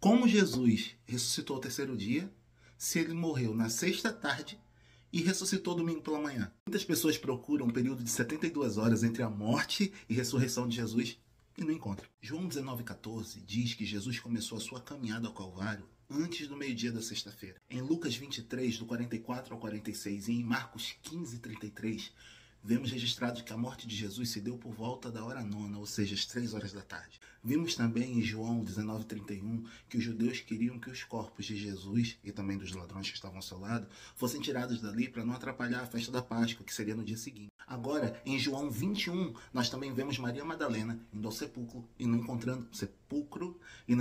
Como Jesus ressuscitou ao terceiro dia, se ele morreu na sexta tarde e ressuscitou domingo pela manhã? Muitas pessoas procuram um período de 72 horas entre a morte e ressurreição de Jesus e não encontram. João 19,14 diz que Jesus começou a sua caminhada ao Calvário antes do meio-dia da sexta-feira. Em Lucas 23, do 44 ao 46 e em Marcos 15:33, vemos registrado que a morte de Jesus se deu por volta da hora nona, ou seja, às 3 horas da tarde. Vimos também em João 19:31 que os judeus queriam que os corpos de Jesus e também dos ladrões que estavam ao seu lado fossem tirados dali para não atrapalhar a festa da Páscoa, que seria no dia seguinte. Agora, em João 21, nós também vemos Maria Madalena indo ao sepulcro e não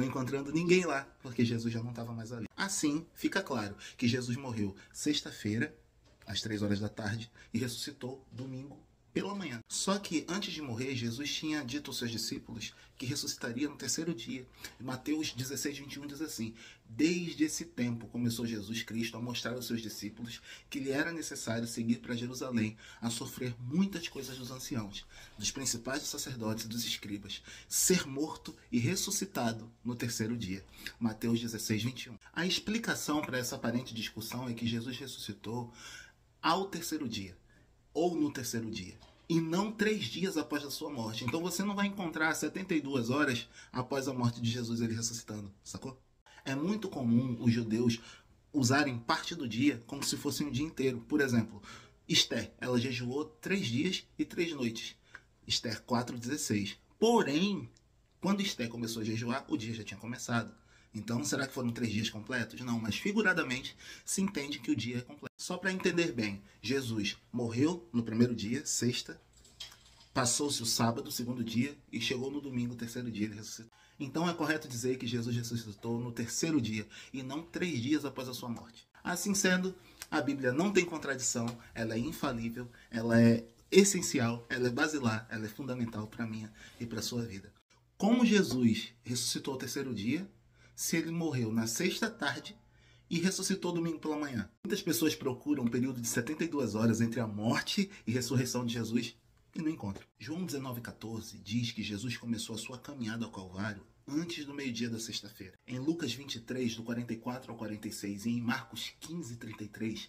encontrando ninguém lá, porque Jesus já não estava mais ali. Assim, fica claro que Jesus morreu sexta-feira, às 3 horas da tarde, e ressuscitou domingo pela manhã. Só que antes de morrer, Jesus tinha dito aos seus discípulos que ressuscitaria no terceiro dia. Mateus 16:21 diz assim: desde esse tempo começou Jesus Cristo a mostrar aos seus discípulos que lhe era necessário seguir para Jerusalém, a sofrer muitas coisas dos anciãos, dos principais dos sacerdotes e dos escribas, ser morto e ressuscitado no terceiro dia. Mateus 16:21. A explicação para essa aparente discussão é que Jesus ressuscitou ao terceiro dia, ou no terceiro dia, e não 3 dias após a sua morte. Então você não vai encontrar 72 horas após a morte de Jesus ele ressuscitando, sacou? É muito comum os judeus usarem parte do dia como se fosse um dia inteiro. Por exemplo, Esther, ela jejuou 3 dias e 3 noites. Esther 4:16. Porém, quando Esther começou a jejuar, o dia já tinha começado. Então, será que foram 3 dias completos? Não, mas figuradamente se entende que o dia é completo. Só para entender bem, Jesus morreu no primeiro dia, sexta, passou-se o sábado, segundo dia, e chegou no domingo, terceiro dia, ele ressuscitou. Então é correto dizer que Jesus ressuscitou no terceiro dia, e não 3 dias após a sua morte. Assim sendo, a Bíblia não tem contradição, ela é infalível, ela é essencial, ela é basilar, ela é fundamental para a minha e para a sua vida. Como Jesus ressuscitou ao terceiro dia, se ele morreu na sexta tarde e ressuscitou domingo pela manhã? Muitas pessoas procuram um período de 72 horas entre a morte e ressurreição de Jesus e não encontram. João 19,14 diz que Jesus começou a sua caminhada ao Calvário antes do meio-dia da sexta-feira. Em Lucas 23, do 44 ao 46 e em Marcos 15:33,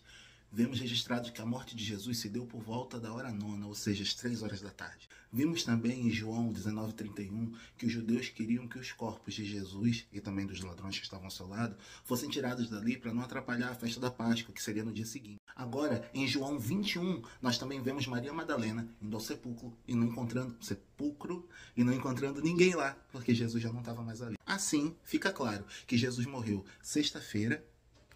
vemos registrado que a morte de Jesus se deu por volta da hora nona, ou seja, às 3 horas da tarde. Vimos também em João 19:31 que os judeus queriam que os corpos de Jesus e também dos ladrões que estavam ao seu lado fossem tirados dali para não atrapalhar a festa da Páscoa, que seria no dia seguinte. Agora, em João 21, nós também vemos Maria Madalena indo ao sepulcro e não encontrando ninguém lá, porque Jesus já não estava mais ali. Assim, fica claro que Jesus morreu sexta-feira,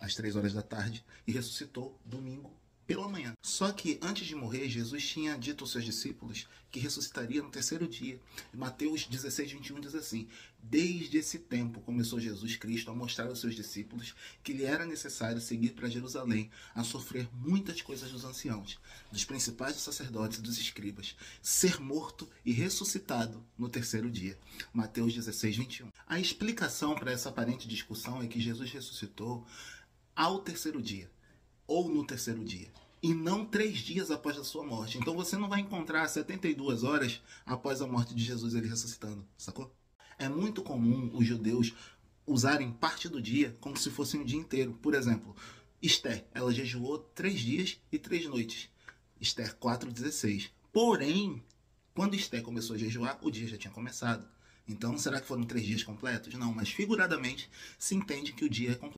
às 3 horas da tarde, e ressuscitou domingo pela manhã. Só que antes de morrer, Jesus tinha dito aos seus discípulos que ressuscitaria no terceiro dia. Mateus 16:21 diz assim: desde esse tempo começou Jesus Cristo a mostrar aos seus discípulos que lhe era necessário seguir para Jerusalém, a sofrer muitas coisas dos anciãos, dos principais dos sacerdotes e dos escribas, ser morto e ressuscitado no terceiro dia. Mateus 16:21. A explicação para essa aparente discussão é que Jesus ressuscitou ao terceiro dia, ou no terceiro dia, e não 3 dias após a sua morte. Então você não vai encontrar 72 horas após a morte de Jesus ele ressuscitando, sacou? É muito comum os judeus usarem parte do dia como se fosse um dia inteiro. Por exemplo, Esther, ela jejuou 3 dias e 3 noites. Esther 4:16. Porém, quando Esther começou a jejuar, o dia já tinha começado. Então, será que foram 3 dias completos? Não, mas figuradamente se entende que o dia é completo.